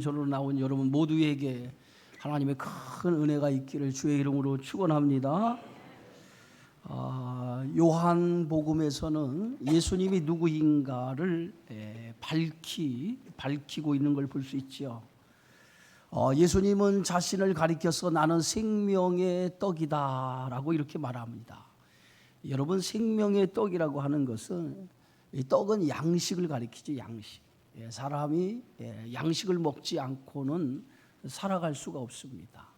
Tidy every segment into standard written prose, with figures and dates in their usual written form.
저로 나온 여러분 모두에게 하나님의 큰 은혜가 있기를 주의 이름으로 축원합니다. 요한복음에서는 예수님이 누구인가를 밝히고 있는 걸 볼 수 있죠. 예수님은 자신을 가리켜서 나는 생명의 떡이다라고 이렇게 말합니다. 여러분, 생명의 떡이라고 하는 것은, 이 떡은 양식을 가리키죠. 양식. 사람이 양식을 먹지 않고는 살아갈 수가 없습니다.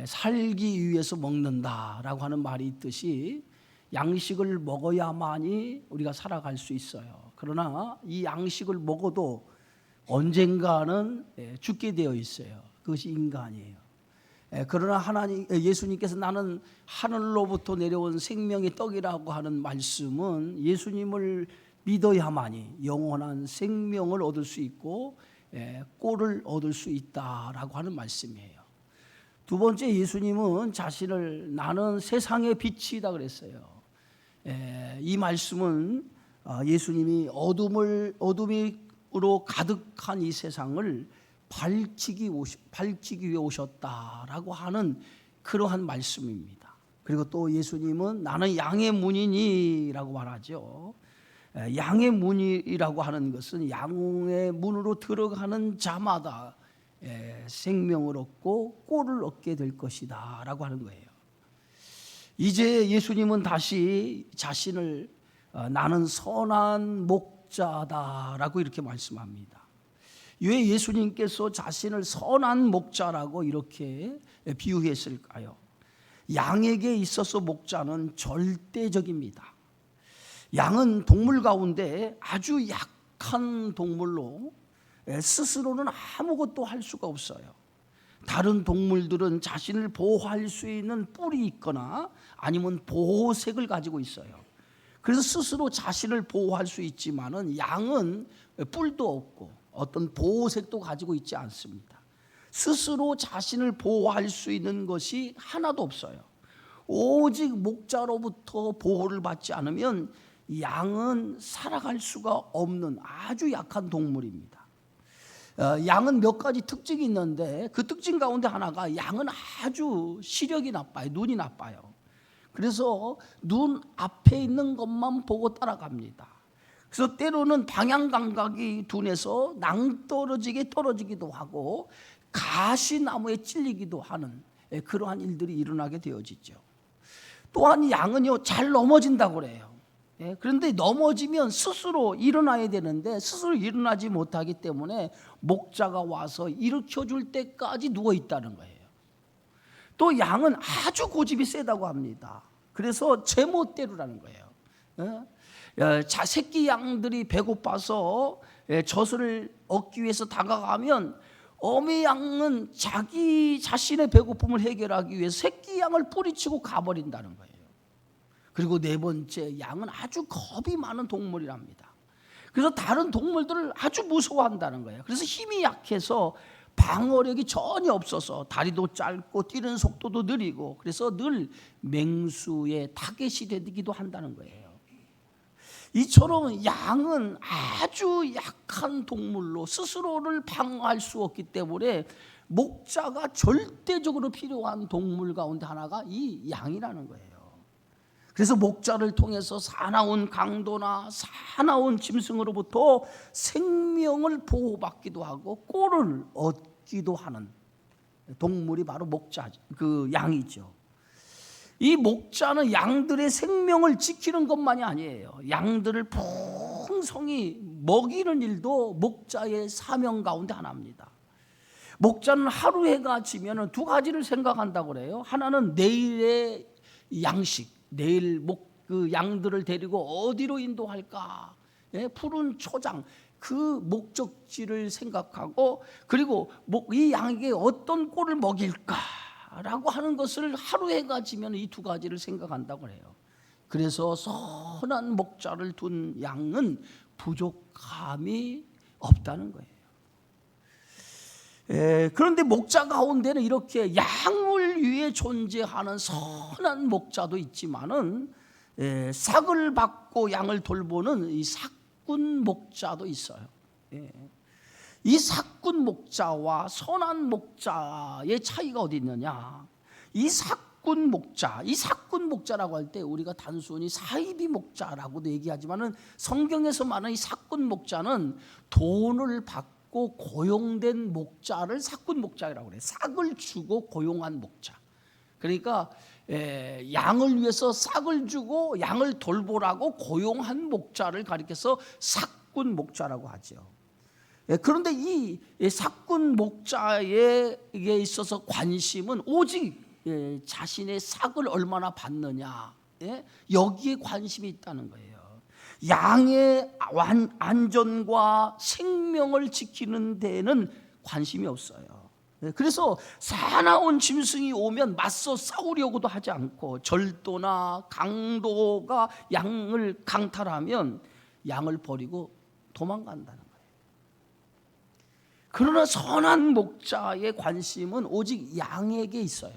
살기 위해서 먹는다라고 하는 말이 있듯이 양식을 먹어야만이 우리가 살아갈 수 있어요. 그러나 이 양식을 먹어도 언젠가는 죽게 되어 있어요. 그것이 인간이에요. 그러나 예수님께서 나는 하늘로부터 내려온 생명의 떡이라고 하는 말씀은 예수님을 믿어야만이 영원한 생명을 얻을 수 있고 꼴을 얻을 수 있다라고 하는 말씀이에요. 두 번째, 예수님은 자신을 나는 세상의 빛이다 그랬어요. 이 말씀은 예수님이 어둠으로 가득한 이 세상을 밝히기 위해 오셨다라고 하는 그러한 말씀입니다. 그리고 또 예수님은 나는 양의 문이니라고 말하죠. 양의 문이라고 하는 것은 양의 문으로 들어가는 자마다 생명을 얻고 꼴을 얻게 될 것이다 라고 하는 거예요. 이제 예수님은 다시 자신을 나는 선한 목자다라고 이렇게 말씀합니다. 왜 예수님께서 자신을 선한 목자라고 이렇게 비유했을까요? 양에게 있어서 목자는 절대적입니다. 양은 동물 가운데 아주 약한 동물로 스스로는 아무것도 할 수가 없어요. 다른 동물들은 자신을 보호할 수 있는 뿔이 있거나 아니면 보호색을 가지고 있어요. 그래서 스스로 자신을 보호할 수 있지만은 양은 뿔도 없고 어떤 보호색도 가지고 있지 않습니다. 스스로 자신을 보호할 수 있는 것이 하나도 없어요. 오직 목자로부터 보호를 받지 않으면 양은 살아갈 수가 없는 아주 약한 동물입니다. 양은 몇 가지 특징이 있는데 그 특징 가운데 하나가 양은 아주 시력이 나빠요. 눈이 나빠요. 그래서 눈 앞에 있는 것만 보고 따라갑니다. 그래서 때로는 방향 감각이 둔해서 낭떠러지게 떨어지기도 하고 가시나무에 찔리기도 하는 그러한 일들이 일어나게 되어지죠. 또한 양은요 잘 넘어진다고 그래요. 그런데 넘어지면 스스로 일어나야 되는데 스스로 일어나지 못하기 때문에 목자가 와서 일으켜줄 때까지 누워있다는 거예요. 또 양은 아주 고집이 세다고 합니다. 그래서 제멋대로라는 거예요. 새끼 양들이 배고파서 젖을 얻기 위해서 다가가면 어미 양은 자기 자신의 배고픔을 해결하기 위해서 새끼 양을 뿌리치고 가버린다는 거예요. 그리고 네 번째, 양은 아주 겁이 많은 동물이랍니다. 그래서 다른 동물들을 아주 무서워한다는 거예요. 그래서 힘이 약해서 방어력이 전혀 없어서 다리도 짧고 뛰는 속도도 느리고 그래서 늘 맹수의 타겟이 되기도 한다는 거예요. 이처럼 양은 아주 약한 동물로 스스로를 방어할 수 없기 때문에 목자가 절대적으로 필요한 동물 가운데 하나가 이 양이라는 거예요. 그래서 목자를 통해서 사나운 강도나 사나운 짐승으로부터 생명을 보호받기도 하고 꼴을 얻기도 하는 동물이 바로 양이죠. 이 목자는 양들의 생명을 지키는 것만이 아니에요. 양들을 풍성히 먹이는 일도 목자의 사명 가운데 하나입니다. 목자는 하루 해가 지면 두 가지를 생각한다고 그래요. 하나는 내일의 양식, 내일 그 양들을 데리고 어디로 인도할까? 푸른 초장, 그 목적지를 생각하고 그리고 이 양에게 어떤 꼴을 먹일까라고 하는 것을 하루 해가 지면 이 두 가지를 생각한다고 해요. 그래서 선한 목자를 둔 양은 부족함이 없다는 거예요. 그런데 목자 가운데는 이렇게 양을 위해 존재하는 선한 목자도 있지만은 삭을 받고 양을 돌보는 이 삭군 목자도 있어요. 이 사꾼 목자와 선한 목자의 차이가 어디 있느냐? 이 사꾼 목자라고 할 때 우리가 단순히 사이비 목자라고도 얘기하지만은 성경에서 말하는 이 사꾼 목자는 돈을 받고 고용된 목자를 사꾼 목자라고 그래요. 싹을 주고 고용한 목자. 그러니까 양을 위해서 싹을 주고 양을 돌보라고 고용한 목자를 가리켜서 사꾼 목자라고 하죠. 그런데 이 사꾼 목자에게 있어서 관심은 오직 자신의 삭을 얼마나 받느냐, 여기에 관심이 있다는 거예요. 양의 안전과 생명을 지키는 데에는 관심이 없어요. 그래서 사나운 짐승이 오면 맞서 싸우려고도 하지 않고, 절도나 강도가 양을 강탈하면 양을 버리고 도망간다는 거예요. 그러나 선한 목자의 관심은 오직 양에게 있어요.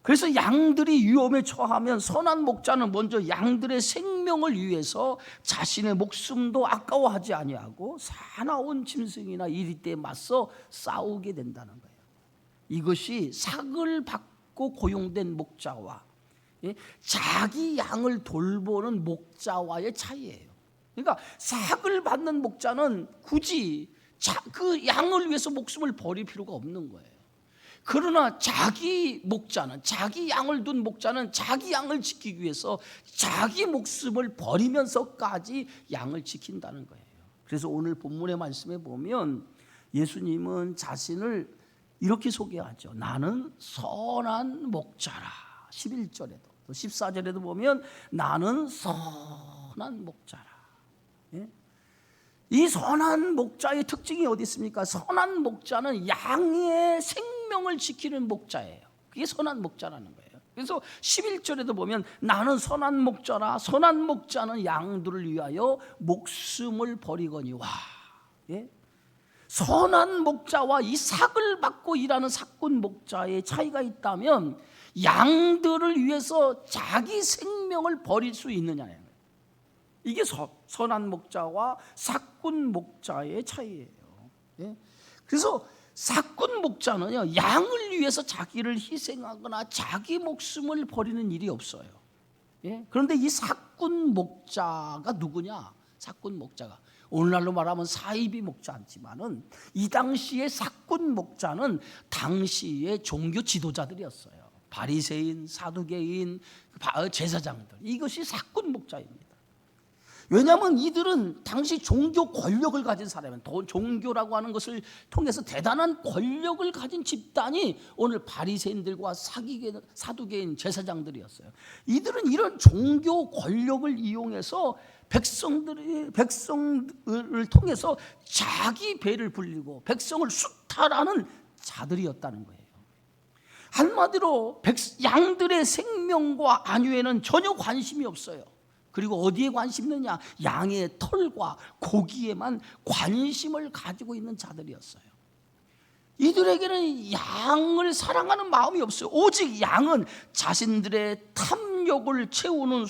그래서 양들이 위험에 처하면 선한 목자는 먼저 양들의 생명을 위해서 자신의 목숨도 아까워하지 아니하고 사나운 짐승이나 이리떼에 맞서 싸우게 된다는 거예요. 이것이 삭을 받고 고용된 목자와 자기 양을 돌보는 목자와의 차이예요. 그러니까 삭을 받는 목자는 굳이 그 양을 위해서 목숨을 버릴 필요가 없는 거예요. 그러나 자기 목자는, 자기 양을 둔 목자는 자기 양을 지키기 위해서 자기 목숨을 버리면서까지 양을 지킨다는 거예요. 그래서 오늘 본문의 말씀에 보면 예수님은 자신을 이렇게 소개하죠. 나는 선한 목자라. 11절에도 또 14절에도 보면 나는 선한 목자라. 이 선한 목자의 특징이 어디 있습니까? 선한 목자는 양의 생명을 지키는 목자예요. 그게 선한 목자라는 거예요. 그래서 11절에도 보면 나는 선한 목자라. 선한 목자는 양들을 위하여 목숨을 버리거니와. 선한 목자와 이 삭을 받고 일하는 사꾼 목자의 차이가 있다면 양들을 위해서 자기 생명을 버릴 수 있느냐는 거예요. 이게 선한 목자와 사꾼 목자의 차이예요. 그래서 사꾼 목자는요, 양을 위해서 자기를 희생하거나 자기 목숨을 버리는 일이 없어요. 그런데 이 사꾼 목자가 누구냐? 사꾼 목자가 오늘날로 말하면 사이비 목자지만은 이 당시의 사꾼 목자는 당시의 종교 지도자들이었어요. 바리새인, 사두개인, 제사장들, 이것이 사꾼 목자입니다. 왜냐하면 이들은 당시 종교 권력을 가진 사람이에요. 종교라고 하는 것을 통해서 대단한 권력을 가진 집단이 오늘 바리새인들과 사두개인 제사장들이었어요. 이들은 이런 종교 권력을 이용해서 백성을 통해서 자기 배를 불리고 백성을 수탈하는 자들이었다는 거예요. 한마디로 양들의 생명과 안위에는 전혀 관심이 없어요. 그리고 어디에 관심이 있느냐? 양의 털과 고기에만 관심을 가지고 있는 자들이었어요. 이들에게는 양을 사랑하는 마음이 없어요. 오직 양은 자신들의 탐욕을 채우는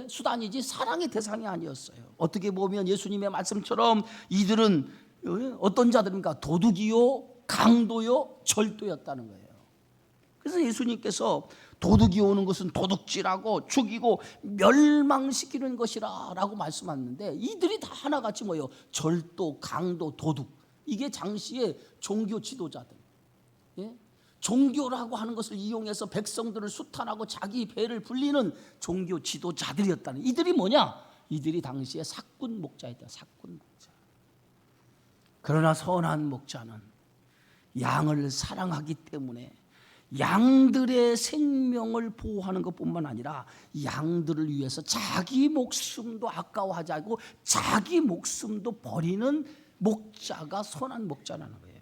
수단이지 사랑의 대상이 아니었어요. 어떻게 보면 예수님의 말씀처럼 이들은 어떤 자들입니까? 도둑이요, 강도요, 절도였다는 거예요. 그래서 예수님께서 도둑이 오는 것은 도둑질하고 죽이고 멸망시키는 것이라 라고 말씀하셨는데, 이들이 다 하나같이 뭐예요? 절도, 강도, 도둑. 이게 당시의 종교 지도자들, 종교라고 하는 것을 이용해서 백성들을 수탈하고 자기 배를 불리는 종교 지도자들이었다는. 이들이 뭐냐? 이들이 당시의 사꾼 목자였다. 사꾼 목자. 그러나 선한 목자는 양을 사랑하기 때문에 양들의 생명을 보호하는 것뿐만 아니라 양들을 위해서 자기 목숨도 아까워하지 않고 자기 목숨도 버리는 목자가 선한 목자라는 거예요.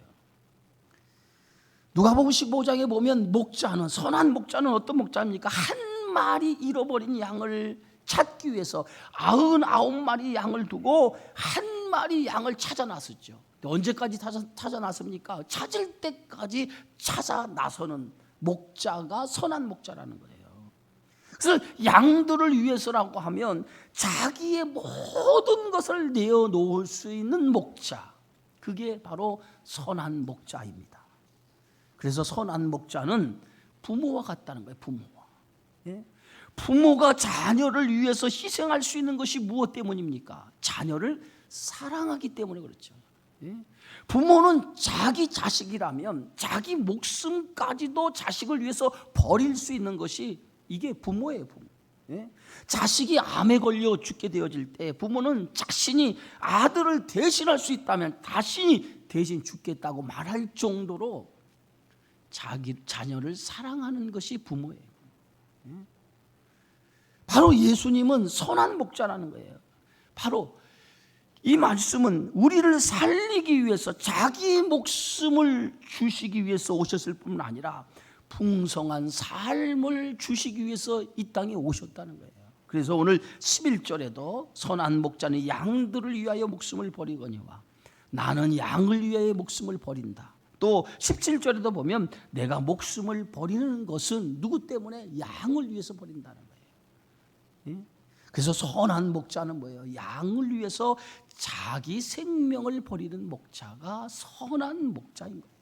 누가복음 15장에 보면 선한 목자는 어떤 목자입니까? 한 마리 잃어버린 양을 찾기 위해서 99마리 양을 두고 한 마리 양을 찾아 나섰죠. 언제까지 찾아 나섭니까? 찾을 때까지 찾아 나서는 목자가 선한 목자라는 거예요. 그래서 양들을 위해서라고 하면 자기의 모든 것을 내어놓을 수 있는 목자, 그게 바로 선한 목자입니다. 그래서 선한 목자는 부모와 같다는 거예요. 부모와. 예? 부모가 자녀를 위해서 희생할 수 있는 것이 무엇 때문입니까? 자녀를 사랑하기 때문에 그렇죠. 예? 부모는 자기 자식이라면 자기 목숨까지도 자식을 위해서 버릴 수 있는 것이 이게 부모예요. 부모. 예? 자식이 암에 걸려 죽게 되어질 때 부모는 자신이 아들을 대신할 수 있다면 자신이 대신 죽겠다고 말할 정도로 자기 자녀를 사랑하는 것이 부모예요. 예? 바로 예수님은 선한 목자라는 거예요. 바로 이 말씀은 우리를 살리기 위해서 자기 목숨을 주시기 위해서 오셨을 뿐 아니라 풍성한 삶을 주시기 위해서 이 땅에 오셨다는 거예요. 그래서 오늘 11절에도 선한 목자는 양들을 위하여 목숨을 버리거니와 나는 양을 위하여 목숨을 버린다. 또 17절에도 보면 내가 목숨을 버리는 것은 누구 때문에? 양을 위해서 버린다는 거예요. 예? 그래서 선한 목자는 뭐예요? 양을 위해서 자기 생명을 버리는 목자가 선한 목자인 거예요.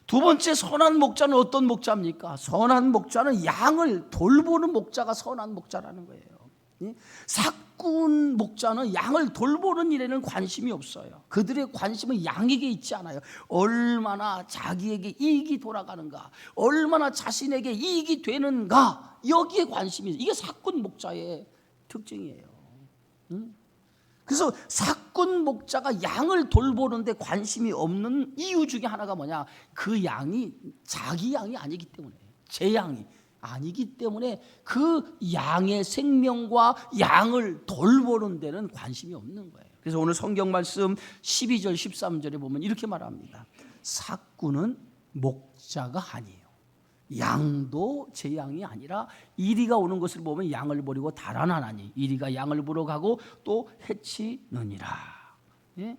두 번째 선한 목자는 어떤 목자입니까? 선한 목자는 양을 돌보는 목자가 선한 목자라는 거예요. 사꾼 목자는 양을 돌보는 일에는 관심이 없어요. 그들의 관심은 양에게 있지 않아요. 얼마나 자기에게 이익이 돌아가는가, 얼마나 자신에게 이익이 되는가, 여기에 관심이 있어요. 이게 사꾼 목자의 특징이에요. 그래서 사꾼 목자가 양을 돌보는데 관심이 없는 이유 중에 하나가 뭐냐? 그 양이 자기 양이 아니기 때문에, 제 양이 아니기 때문에 그 양의 생명과 양을 돌보는 데는 관심이 없는 거예요. 그래서 오늘 성경 말씀 12절 13절에 보면 이렇게 말합니다. 사꾼은 목자가 아니에요. 양도 제 양이 아니라 이리가 오는 것을 보면 양을 버리고 달아나나니 이리가 양을 보러 가고 또 해치느니라. 예?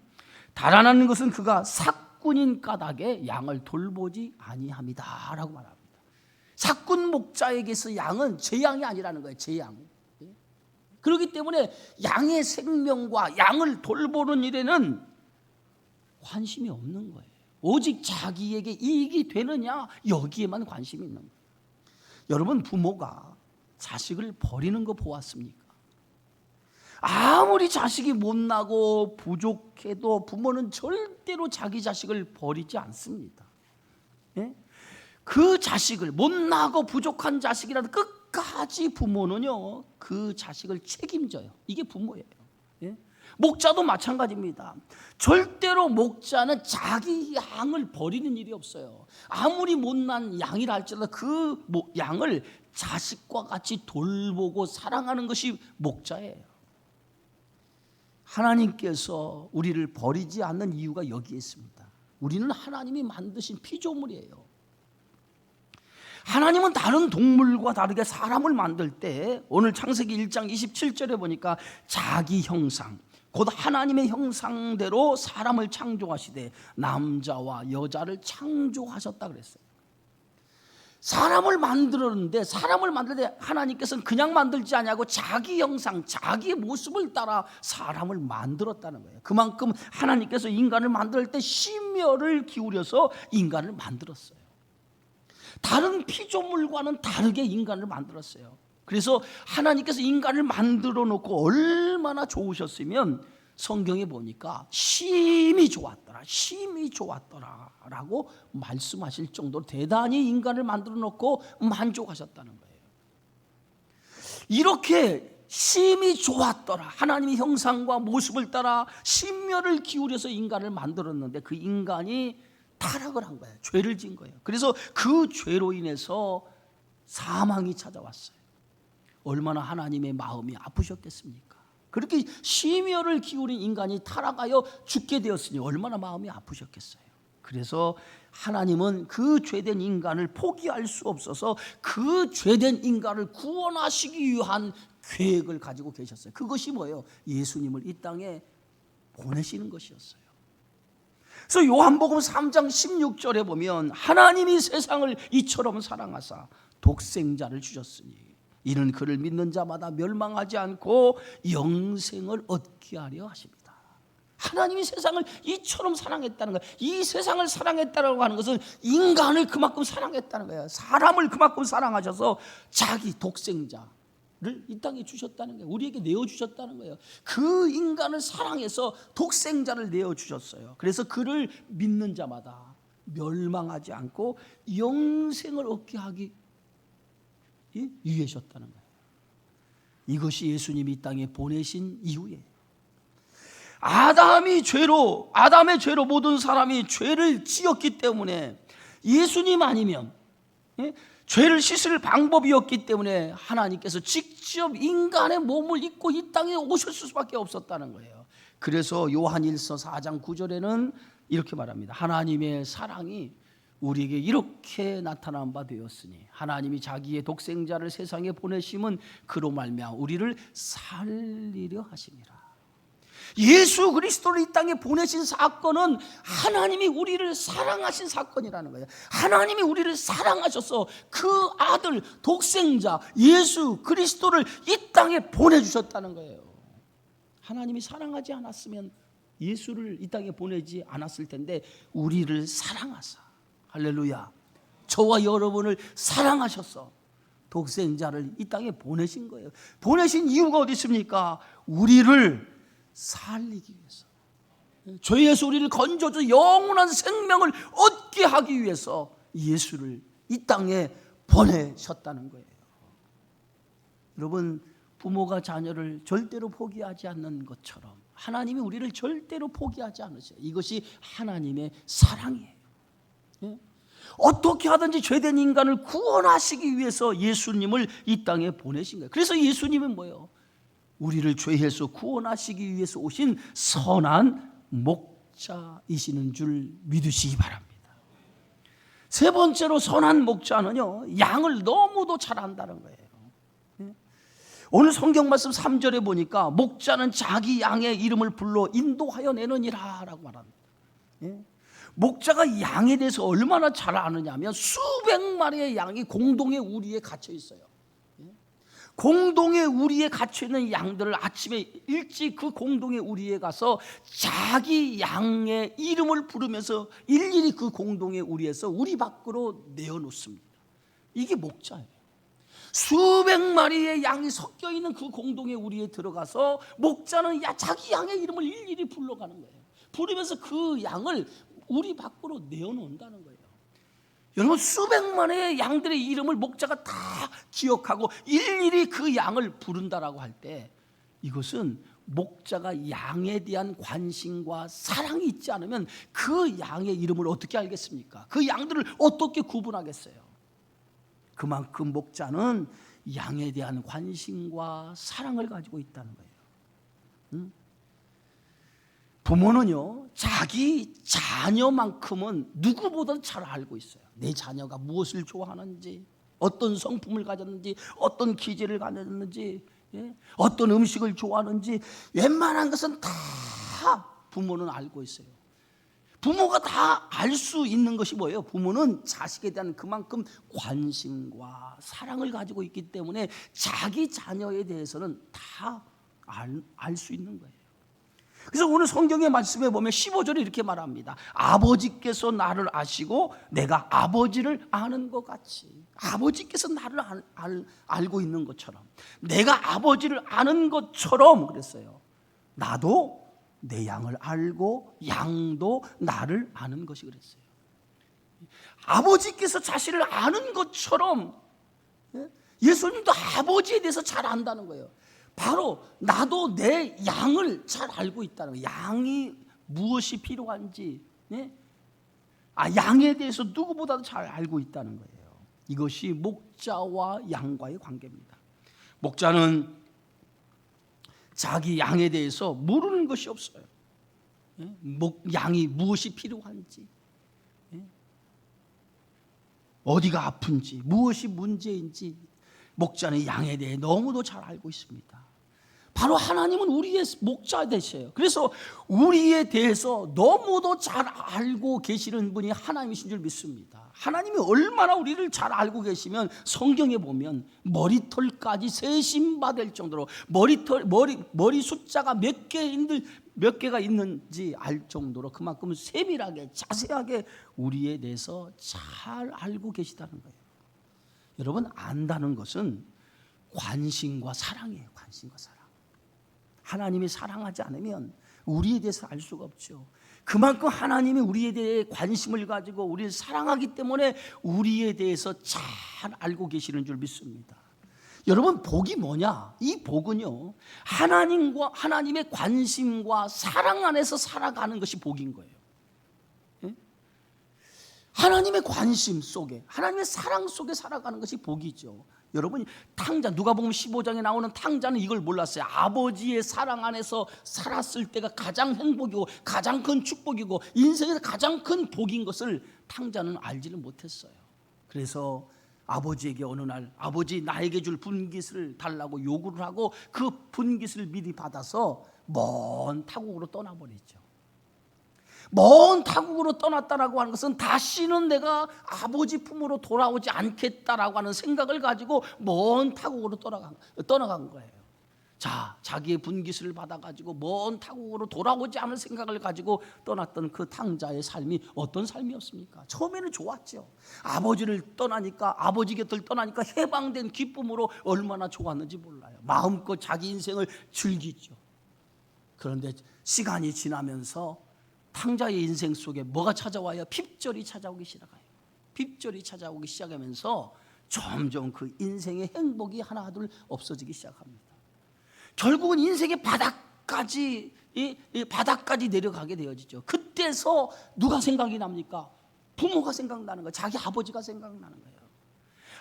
달아나는 것은 그가 사꾼인 까닭에 양을 돌보지 아니함이다 라고 말합니다. 사꾼 목자에게서 양은 제 양이 아니라는 거예요. 제 양. 예? 그렇기 때문에 양의 생명과 양을 돌보는 일에는 관심이 없는 거예요. 오직 자기에게 이익이 되느냐 여기에만 관심이 있는 거예요. 여러분 부모가 자식을 버리는 거 보았습니까? 아무리 자식이 못나고 부족해도 부모는 절대로 자기 자식을 버리지 않습니다. 예? 그 자식을 못나고 부족한 자식이라도 끝까지 부모는요 그 자식을 책임져요. 이게 부모예요. 예? 목자도 마찬가지입니다. 절대로 목자는 자기 양을 버리는 일이 없어요. 아무리 못난 양이라 할지라도 그 양을 자식과 같이 돌보고 사랑하는 것이 목자예요. 하나님께서 우리를 버리지 않는 이유가 여기에 있습니다. 우리는 하나님이 만드신 피조물이에요. 하나님은 다른 동물과 다르게 사람을 만들 때 오늘 창세기 1장 27절에 보니까 자기 형상 곧 하나님의 형상대로 사람을 창조하시되 남자와 여자를 창조하셨다 그랬어요. 사람을 만들었는데 사람을 만들 때 하나님께서는 그냥 만들지 않냐고 자기 형상, 자기의 모습을 따라 사람을 만들었다는 거예요. 그만큼 하나님께서 인간을 만들 때 심혈을 기울여서 인간을 만들었어요. 다른 피조물과는 다르게 인간을 만들었어요. 그래서 하나님께서 인간을 만들어 놓고 얼마나 좋으셨으면 성경에 보니까 심히 좋았더라, 심히 좋았더라 라고 말씀하실 정도로 대단히 인간을 만들어 놓고 만족하셨다는 거예요. 이렇게 심히 좋았더라, 하나님의 형상과 모습을 따라 심혈을 기울여서 인간을 만들었는데 그 인간이 타락을 한 거예요. 죄를 지은 거예요. 그래서 그 죄로 인해서 사망이 찾아왔어요. 얼마나 하나님의 마음이 아프셨겠습니까? 그렇게 심혈을 기울인 인간이 타락하여 죽게 되었으니 얼마나 마음이 아프셨겠어요. 그래서 하나님은 그 죄된 인간을 포기할 수 없어서 그 죄된 인간을 구원하시기 위한 계획을 가지고 계셨어요. 그것이 뭐예요? 예수님을 이 땅에 보내시는 것이었어요. 그래서 요한복음 3장 16절에 보면 하나님이 세상을 이처럼 사랑하사 독생자를 주셨으니 이는 그를 믿는 자마다 멸망하지 않고 영생을 얻게 하려 하십니다. 하나님이 세상을 이처럼 사랑했다는 거예요. 이 세상을 사랑했다라고 하는 것은 인간을 그만큼 사랑했다는 거예요. 사람을 그만큼 사랑하셔서 자기 독생자를 이 땅에 주셨다는 거예요. 우리에게 내어주셨다는 거예요. 그 인간을 사랑해서 독생자를 내어주셨어요. 그래서 그를 믿는 자마다 멸망하지 않고 영생을 얻게 하기 위해셨다는 거예요. 이것이 예수님이 이 땅에 보내신 이유예요. 아담의 죄로 모든 사람이 죄를 지었기 때문에 예수님 아니면 죄를 씻을 방법이 없기 때문에 하나님께서 직접 인간의 몸을 입고 이 땅에 오실 수밖에 없었다는 거예요. 그래서 요한일서 4장 9절에는 이렇게 말합니다. 하나님의 사랑이 우리에게 이렇게 나타난 바 되었으니 하나님이 자기의 독생자를 세상에 보내심은 그로 말미암아 우리를 살리려 하심이라. 예수 그리스도를 이 땅에 보내신 사건은 하나님이 우리를 사랑하신 사건이라는 거예요. 하나님이 우리를 사랑하셔서 그 아들 독생자 예수 그리스도를 이 땅에 보내주셨다는 거예요. 하나님이 사랑하지 않았으면 예수를 이 땅에 보내지 않았을 텐데 우리를 사랑하사, 할렐루야, 저와 여러분을 사랑하셔서 독생자를 이 땅에 보내신 거예요. 보내신 이유가 어디 있습니까? 우리를 살리기 위해서, 죄에서 우리를 건져서 영원한 생명을 얻게 하기 위해서 예수를 이 땅에 보내셨다는 거예요. 여러분, 부모가 자녀를 절대로 포기하지 않는 것처럼 하나님이 우리를 절대로 포기하지 않으셔요. 이것이 하나님의 사랑이에요. 어떻게 하든지 죄된 인간을 구원하시기 위해서 예수님을 이 땅에 보내신 거예요. 그래서 예수님은 뭐예요? 우리를 죄에서 구원하시기 위해서 오신 선한 목자이시는 줄 믿으시기 바랍니다. 세 번째로 선한 목자는요, 양을 너무도 잘 안다는 거예요. 오늘 성경 말씀 3절에 보니까 목자는 자기 양의 이름을 불러 인도하여 내느니라 라고 말합니다. 목자가 양에 대해서 얼마나 잘 아느냐면 수백 마리의 양이 공동의 우리에 갇혀 있어요. 공동의 우리에 갇혀 있는 양들을 아침에 일찍 그 공동의 우리에 가서 자기 양의 이름을 부르면서 일일이 그 공동의 우리에서 우리 밖으로 내어놓습니다. 이게 목자예요. 수백 마리의 양이 섞여 있는 그 공동의 우리에 들어가서 목자는 자기 양의 이름을 일일이 불러가는 거예요. 부르면서 그 양을 우리 밖으로 내어놓는다는 거예요. 여러분, 수백 마리의 양들의 이름을 목자가 다 기억하고 일일이 그 양을 부른다라고 할 때 이것은 목자가 양에 대한 관심과 사랑이 있지 않으면 그 양의 이름을 어떻게 알겠습니까? 그 양들을 어떻게 구분하겠어요? 그만큼 목자는 양에 대한 관심과 사랑을 가지고 있다는 거예요. 부모는요, 자기 자녀만큼은 누구보다 잘 알고 있어요. 내 자녀가 무엇을 좋아하는지, 어떤 성품을 가졌는지, 어떤 기질을 가졌는지, 어떤 음식을 좋아하는지 웬만한 것은 다 부모는 알고 있어요. 부모가 다 알 수 있는 것이 뭐예요? 부모는 자식에 대한 그만큼 관심과 사랑을 가지고 있기 때문에 자기 자녀에 대해서는 다 알 수 있는 거예요. 그래서 오늘 성경의 말씀에 보면 15절에 이렇게 말합니다. 아버지께서 나를 아시고 내가 아버지를 아는 것 같이, 아버지께서 나를 알고 있는 것처럼, 내가 아버지를 아는 것처럼 그랬어요. 나도 내 양을 알고 양도 나를 아는 것이 그랬어요. 아버지께서 자신을 아는 것처럼 예수님도 아버지에 대해서 잘 안다는 거예요. 바로 나도 내 양을 잘 알고 있다는 거예요. 양이 무엇이 필요한지, 양에 대해서 누구보다도 잘 알고 있다는 거예요. 이것이 목자와 양과의 관계입니다. 목자는 자기 양에 대해서 모르는 것이 없어요. 양이 무엇이 필요한지, 어디가 아픈지, 무엇이 문제인지 목자는 양에 대해 너무도 잘 알고 있습니다. 바로 하나님은 우리의 목자 되셔요. 그래서 우리에 대해서 너무도 잘 알고 계시는 분이 하나님이신 줄 믿습니다. 하나님이 얼마나 우리를 잘 알고 계시면 성경에 보면 머리털까지 세심받을 정도로 머리 숫자가 몇 개인들 몇 개가 있는지 알 정도로 그만큼 세밀하게 자세하게 우리에 대해서 잘 알고 계시다는 거예요. 여러분, 안다는 것은 관심과 사랑이에요. 관심과 사랑. 하나님이 사랑하지 않으면 우리에 대해서 알 수가 없죠. 그만큼 하나님이 우리에 대해 관심을 가지고 우리를 사랑하기 때문에 우리에 대해서 잘 알고 계시는 줄 믿습니다. 여러분, 복이 뭐냐? 이 복은요, 하나님의 관심과 사랑 안에서 살아가는 것이 복인 거예요. 예? 하나님의 관심 속에, 하나님의 사랑 속에 살아가는 것이 복이죠. 여러분이 탕자, 누가복음 15장에 나오는 탕자는 이걸 몰랐어요. 아버지의 사랑 안에서 살았을 때가 가장 행복이고 가장 큰 축복이고 인생에서 가장 큰 복인 것을 탕자는 알지를 못했어요. 그래서 아버지에게 어느 날 아버지 나에게 줄 분깃을 달라고 요구를 하고 그 분깃을 미리 받아서 먼 타국으로 떠나버리죠. 먼 타국으로 떠났다라고 하는 것은 다시는 내가 아버지 품으로 돌아오지 않겠다라고 하는 생각을 가지고 먼 타국으로 떠나간 거예요. 자, 자기의 분깃을 받아가지고 먼 타국으로 돌아오지 않을 생각을 가지고 떠났던 그 탕자의 삶이 어떤 삶이었습니까? 처음에는 좋았죠. 아버지 곁을 떠나니까 해방된 기쁨으로 얼마나 좋았는지 몰라요. 마음껏 자기 인생을 즐기죠. 그런데 시간이 지나면서 탕자의 인생 속에 뭐가 찾아와요? 핍절이 찾아오기 시작해요. 핍절이 찾아오기 시작하면서 점점 그 인생의 행복이 하나둘 없어지기 시작합니다. 결국은 인생의 바닥까지 내려가게 되어지죠. 그때서 누가 생각이 납니까? 부모가 생각나는 거예요. 자기 아버지가 생각나는 거예요.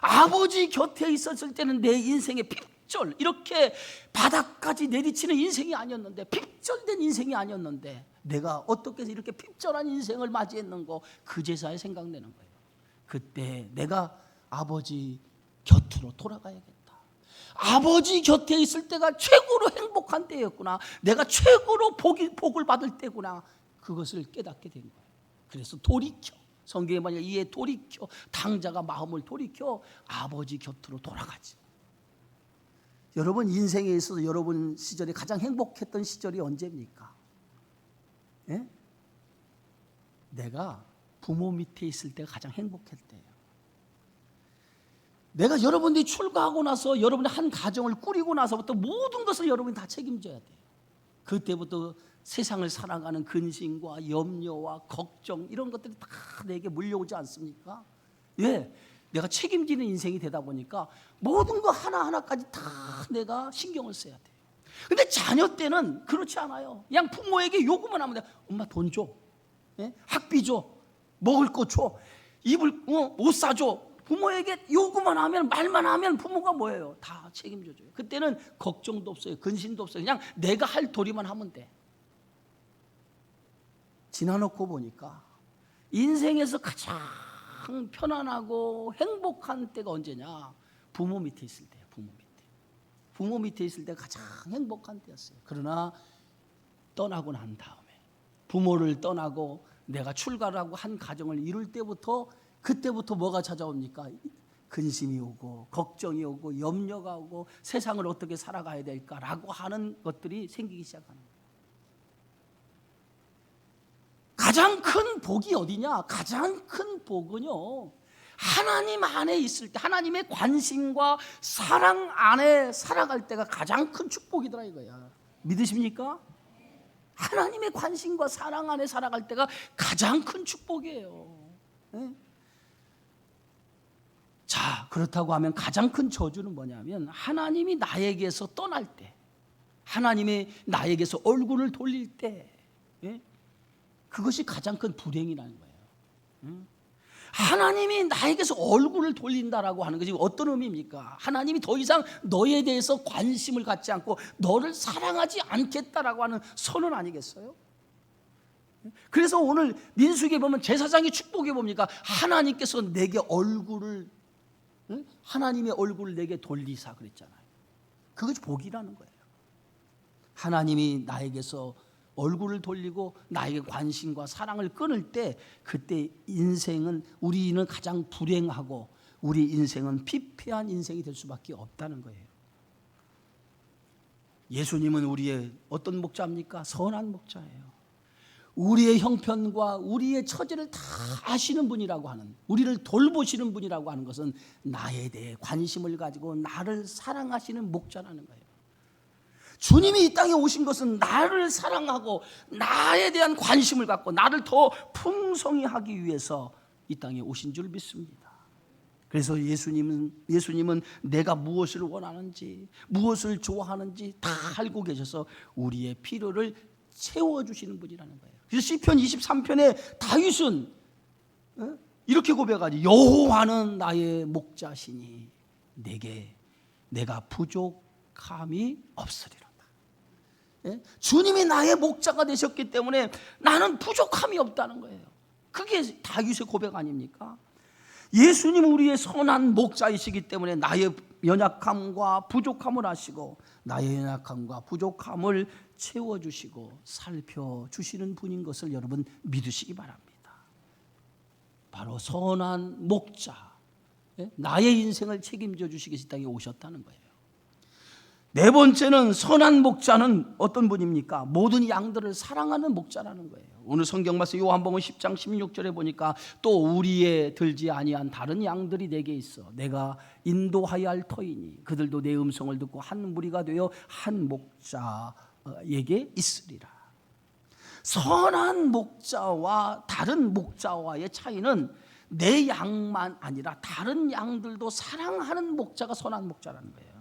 아버지 곁에 있었을 때는 내 인생의 핍절, 이렇게 바닥까지 내리치는 인생이 아니었는데, 핍절된 인생이 아니었는데 내가 어떻게 해서 이렇게 핍절한 인생을 맞이했는고 그제서야 생각나는 거예요. 그때 내가 아버지 곁으로 돌아가야겠다. 아버지 곁에 있을 때가 최고로 행복한 때였구나. 내가 최고로 복을 받을 때구나. 그것을 깨닫게 된 거예요. 그래서 돌이켜, 성경에 만약 이에 돌이켜, 탕자가 마음을 돌이켜 아버지 곁으로 돌아가지. 여러분, 인생에 있어서 여러분 시절에 가장 행복했던 시절이 언제입니까? 예? 내가 부모 밑에 있을 때가 가장 행복했대요. 내가 여러분들이 출가하고 나서 여러분이 한 가정을 꾸리고 나서부터 모든 것을 여러분이 다 책임져야 돼요. 그때부터 세상을 살아가는 근심과 염려와 걱정, 이런 것들이 다 내게 물려오지 않습니까? 예, 내가 책임지는 인생이 되다 보니까 모든 거 하나하나까지 다 내가 신경을 써야 돼요. 근데 자녀 때는 그렇지 않아요. 그냥 부모에게 요구만 하면 돼. 엄마 돈 줘, 예? 학비 줘, 먹을 거 줘, 옷 사줘. 부모에게 요구만 하면, 말만 하면 부모가 뭐예요? 다 책임져줘요. 그때는 걱정도 없어요. 근심도 없어요. 그냥 내가 할 도리만 하면 돼. 지나놓고 보니까 인생에서 가장 편안하고 행복한 때가 언제냐? 부모 밑에 있을 때예요. 부모 밑에 있을 때가 가장 행복한 때였어요. 그러나 떠나고 난 다음에, 부모를 떠나고 내가 출가를 하고 한 가정을 이룰 때부터, 그때부터 뭐가 찾아옵니까? 근심이 오고 걱정이 오고 염려가 오고 세상을 어떻게 살아가야 될까라고 하는 것들이 생기기 시작하는 거예요. 가장 큰 복이 어디냐? 가장 큰 복은요, 하나님 안에 있을 때, 하나님의 관심과 사랑 안에 살아갈 때가 가장 큰 축복이더라 이거야. 믿으십니까? 하나님의 관심과 사랑 안에 살아갈 때가 가장 큰 축복이에요. 네? 자, 그렇다고 하면 가장 큰 저주는 뭐냐면, 하나님이 나에게서 떠날 때, 하나님이 나에게서 얼굴을 돌릴 때, 예? 그것이 가장 큰 불행이라는 거예요. 하나님이 나에게서 얼굴을 돌린다라고 하는 것이 어떤 의미입니까? 하나님이 더 이상 너에 대해서 관심을 갖지 않고 너를 사랑하지 않겠다라고 하는 선언 아니겠어요? 그래서 오늘 민수기에 보면 제사장의 축복에 뭡니까? 하나님께서 내게 얼굴을, 하나님의 얼굴을 내게 돌리사 그랬잖아요. 그것이 복이라는 거예요. 하나님이 나에게서 얼굴을 돌리고 나에게 관심과 사랑을 끊을 때, 그때 우리는 가장 불행하고 우리 인생은 피폐한 인생이 될 수밖에 없다는 거예요. 예수님은 우리의 어떤 목자입니까? 선한 목자예요. 우리의 형편과 우리의 처지를 다 아시는 분이라고 하는, 우리를 돌보시는 분이라고 하는 것은 나에 대해 관심을 가지고 나를 사랑하시는 목자라는 거예요. 주님이 이 땅에 오신 것은 나를 사랑하고 나에 대한 관심을 갖고 나를 더 풍성히 하기 위해서 이 땅에 오신 줄 믿습니다. 그래서 예수님은 내가 무엇을 원하는지, 무엇을 좋아하는지 다 알고 계셔서 우리의 필요를 채워주시는 분이라는 거예요. 그래서 시편 23편에 다윗은 이렇게 고백하지. 여호와는 나의 목자시니 내가 부족함이 없으리로다. 주님이 나의 목자가 되셨기 때문에 나는 부족함이 없다는 거예요. 그게 다윗의 고백 아닙니까? 예수님은 우리의 선한 목자이시기 때문에 나의 연약함과 부족함을 아시고 나의 연약함과 부족함을 채워주시고 살펴주시는 분인 것을 여러분 믿으시기 바랍니다. 바로 선한 목자, 나의 인생을 책임져 주시기 위해서 이 땅에 오셨다는 거예요. 네 번째는 선한 목자는 어떤 분입니까? 모든 양들을 사랑하는 목자라는 거예요. 오늘 성경 말씀 요한복음 10장 16절에 보니까 또 우리의 들지 아니한 다른 양들이 내게 있어 내가 인도하여 할 터이니 그들도 내 음성을 듣고 한 무리가 되어 한 목자에게 있으리라. 선한 목자와 다른 목자와의 차이는 내 양만 아니라 다른 양들도 사랑하는 목자가 선한 목자라는 거예요.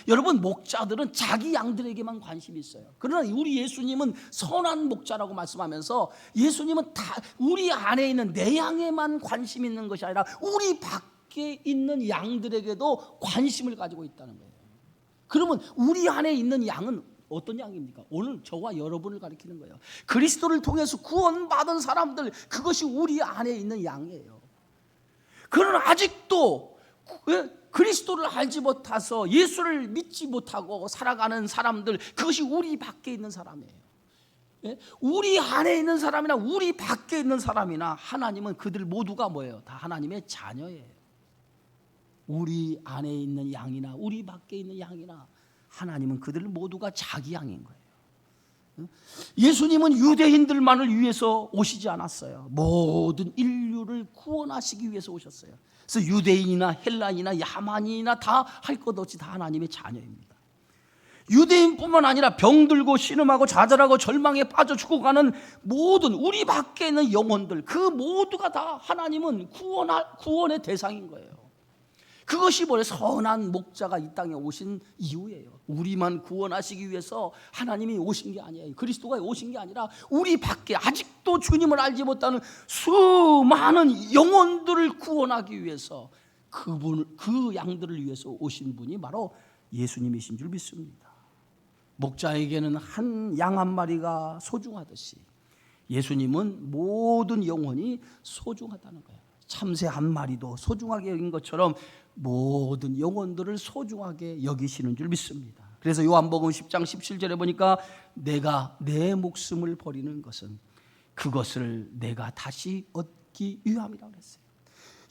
여러분, 목자들은 자기 양들에게만 관심이 있어요. 그러나 우리 예수님은 선한 목자라고 말씀하면서 예수님은 다 우리 안에 있는 내 양에만 관심 있는 것이 아니라 우리 밖에 있는 양들에게도 관심을 가지고 있다는 거예요. 그러면 우리 안에 있는 양은 어떤 양입니까? 오늘 저와 여러분을 가리키는 거예요. 그리스도를 통해서 구원받은 사람들, 그것이 우리 안에 있는 양이에요. 그러나 아직도 그리스도를 알지 못해서 예수를 믿지 못하고 살아가는 사람들, 그것이 우리 밖에 있는 사람이에요. 우리 안에 있는 사람이나 우리 밖에 있는 사람이나 하나님은 그들 모두가 뭐예요? 다 하나님의 자녀예요. 우리 안에 있는 양이나 우리 밖에 있는 양이나 하나님은 그들 모두가 자기 양인 거예요. 예수님은 유대인들만을 위해서 오시지 않았어요. 모든 인류를 구원하시기 위해서 오셨어요. 그래서 유대인이나 헬라인이나 야만인이나 다 할 것 없이 다 하나님의 자녀입니다. 유대인뿐만 아니라 병들고 신음하고 좌절하고 절망에 빠져 죽어가는 모든 우리 밖에 있는 영혼들, 그 모두가 다 하나님은 구원의 대상인 거예요. 그것이 뭐예요? 선한 목자가 이 땅에 오신 이유예요. 우리만 구원하시기 위해서 하나님이 오신 게 아니에요. 그리스도가 오신 게 아니라 우리 밖에 아직도 주님을 알지 못하는 수많은 영혼들을 구원하기 위해서 그 양들을 위해서 오신 분이 바로 예수님이신 줄 믿습니다. 목자에게는 한 양 한 마리가 소중하듯이 예수님은 모든 영혼이 소중하다는 거예요. 참새 한 마리도 소중하게 여긴 것처럼 모든 영혼들을 소중하게 여기시는 줄 믿습니다. 그래서 요한복음 10장 17절에 보니까 내가 내 목숨을 버리는 것은 그것을 내가 다시 얻기 위함이라고 그랬어요.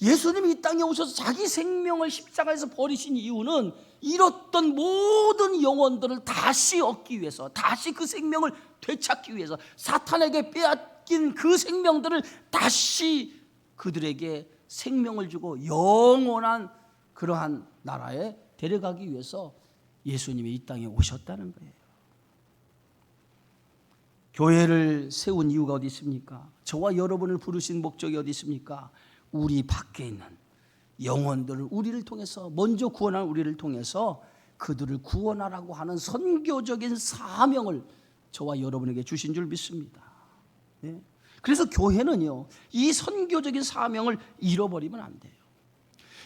예수님이 이 땅에 오셔서 자기 생명을 십자가에서 버리신 이유는 잃었던 모든 영혼들을 다시 얻기 위해서, 다시 그 생명을 되찾기 위해서, 사탄에게 빼앗긴 그 생명들을 다시 그들에게 생명을 주고 영원한 그러한 나라에 데려가기 위해서 예수님이 이 땅에 오셨다는 거예요. 교회를 세운 이유가 어디 있습니까? 저와 여러분을 부르신 목적이 어디 있습니까? 우리 밖에 있는 영혼들을 우리를 통해서, 먼저 구원한 우리를 통해서 그들을 구원하라고 하는 선교적인 사명을 저와 여러분에게 주신 줄 믿습니다. 그래서 교회는요, 이 선교적인 사명을 잃어버리면 안 돼요.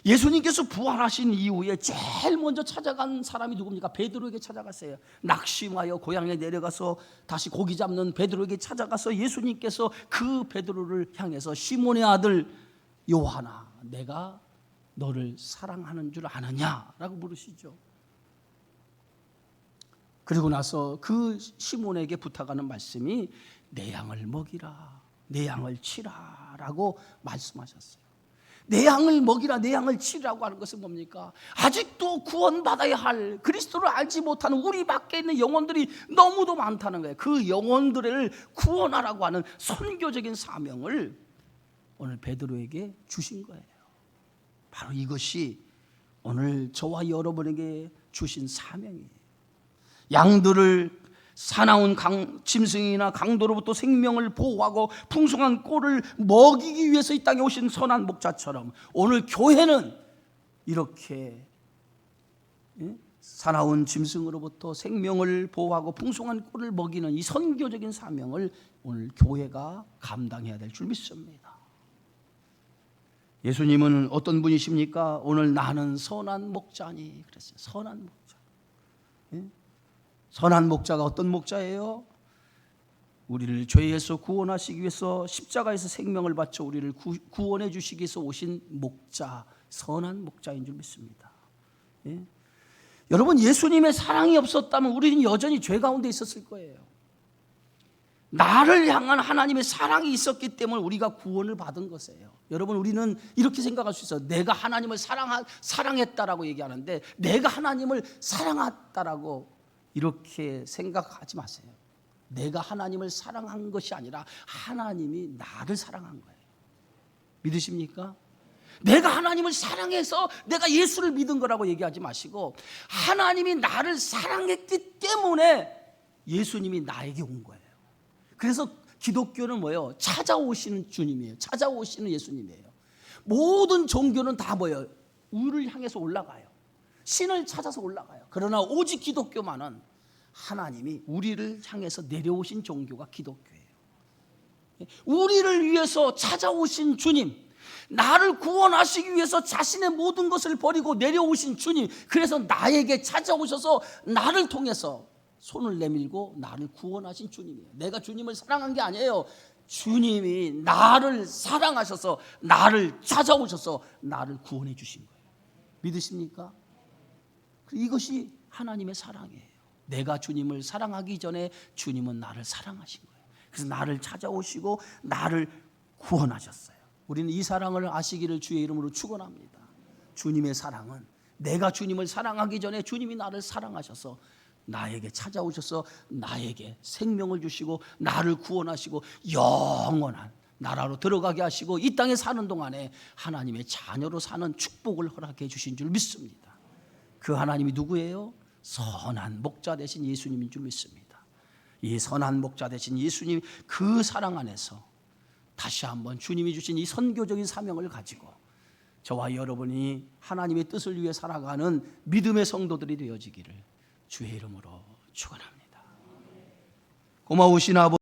예수님께서 부활하신 이후에 제일 먼저 찾아간 사람이 누굽니까? 베드로에게 찾아갔어요. 낙심하여 고향에 내려가서 다시 고기 잡는 베드로에게 찾아가서 예수님께서 그 베드로를 향해서 시몬의 아들 요한아, 내가 너를 사랑하는 줄 아느냐라고 물으시죠. 그리고 나서 그 시몬에게 부탁하는 말씀이 내 양을 먹이라, 내 양을 치라라고 말씀하셨어요. 내 양을 먹이라, 내 양을 치라고 하는 것은 뭡니까? 아직도 구원받아야 할, 그리스도를 알지 못하는 우리 밖에 있는 영혼들이 너무도 많다는 거예요. 그 영혼들을 구원하라고 하는 선교적인 사명을 오늘 베드로에게 주신 거예요. 바로 이것이 오늘 저와 여러분에게 주신 사명이에요. 양들을 사나운 짐승이나 강도로부터 생명을 보호하고 풍성한 꼴을 먹이기 위해서 이 땅에 오신 선한 목자처럼 오늘 교회는 이렇게 사나운 짐승으로부터 생명을 보호하고 풍성한 꼴을 먹이는 이 선교적인 사명을 오늘 교회가 감당해야 될 줄 믿습니다. 예수님은 어떤 분이십니까? 오늘 나는 선한 목자니 그랬어요. 선한 목자. 선한 목자가 어떤 목자예요? 우리를 죄에서 구원하시기 위해서 십자가에서 생명을 바쳐 우리를 구원해 주시기 위해서 오신 목자, 선한 목자인 줄 믿습니다. 예? 여러분, 예수님의 사랑이 없었다면 우리는 여전히 죄 가운데 있었을 거예요. 나를 향한 하나님의 사랑이 있었기 때문에 우리가 구원을 받은 것이에요. 여러분, 우리는 이렇게 생각할 수 있어요. 내가 하나님을 사랑했다라고 얘기하는데 내가 하나님을 사랑했다라고 이렇게 생각하지 마세요. 내가 하나님을 사랑한 것이 아니라 하나님이 나를 사랑한 거예요. 믿으십니까? 내가 하나님을 사랑해서 내가 예수를 믿은 거라고 얘기하지 마시고 하나님이 나를 사랑했기 때문에 예수님이 나에게 온 거예요. 그래서 기독교는 뭐예요? 찾아오시는 주님이에요. 찾아오시는 예수님이에요. 모든 종교는 다 뭐예요? 우리를 향해서 올라가요. 신을 찾아서 올라가요. 그러나 오직 기독교만은 하나님이 우리를 향해서 내려오신 종교가 기독교예요. 우리를 위해서 찾아오신 주님, 나를 구원하시기 위해서 자신의 모든 것을 버리고 내려오신 주님, 그래서 나에게 찾아오셔서 나를 통해서 손을 내밀고 나를 구원하신 주님이에요. 내가 주님을 사랑한 게 아니에요. 주님이 나를 사랑하셔서 나를 찾아오셔서 나를 구원해 주신 거예요. 믿으십니까? 이것이 하나님의 사랑이에요. 내가 주님을 사랑하기 전에 주님은 나를 사랑하신 거예요. 그래서 나를 찾아오시고 나를 구원하셨어요. 우리는 이 사랑을 아시기를 주의 이름으로 축원합니다. 주님의 사랑은 내가 주님을 사랑하기 전에 주님이 나를 사랑하셔서 나에게 찾아오셔서 나에게 생명을 주시고 나를 구원하시고 영원한 나라로 들어가게 하시고 이 땅에 사는 동안에 하나님의 자녀로 사는 축복을 허락해 주신 줄 믿습니다. 그 하나님이 누구예요? 선한 목자 되신 예수님인 줄 믿습니다. 이 선한 목자 되신 예수님, 그 사랑 안에서 다시 한번 주님이 주신 이 선교적인 사명을 가지고 저와 여러분이 하나님의 뜻을 위해 살아가는 믿음의 성도들이 되어지기를 주의 이름으로 축원합니다. 고마우신 아버지,